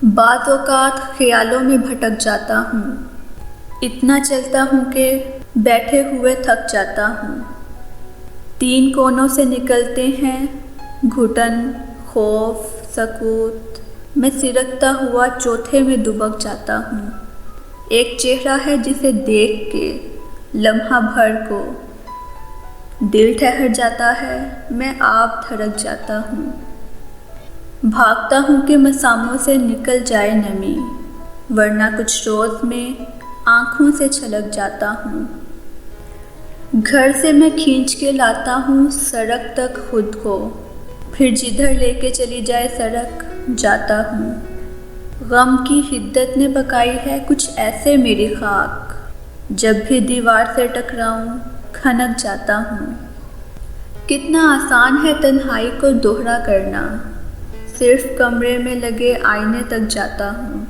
بعض اوقات خیالوں میں بھٹک جاتا ہوں، اتنا چلتا ہوں کہ بیٹھے ہوئے تھک جاتا ہوں۔ 3 کونوں سے نکلتے ہیں گھٹن، خوف، سکوت، میں سرکتا ہوا چوتھے میں دبک جاتا ہوں۔ ایک چہرہ ہے جسے دیکھ کے لمحہ بھر کو دل ٹھہر جاتا ہے، میں آپ دھڑک جاتا ہوں۔ بھاگتا ہوں کہ مساموں سے نکل جائے نمی، ورنہ کچھ روز میں آنکھوں سے چھلک جاتا ہوں۔ گھر سے میں کھینچ کے لاتا ہوں سڑک تک خود کو، پھر جدھر لے کے چلی جائے سڑک جاتا ہوں۔ غم کی حدت نے پکائی ہے کچھ ایسے میری خاک، جب بھی دیوار سے ٹکراؤں کھنک جاتا ہوں۔ کتنا آسان ہے تنہائی کو دوہرا کرنا، صرف کمرے میں لگے آئینے تک جاتا ہوں۔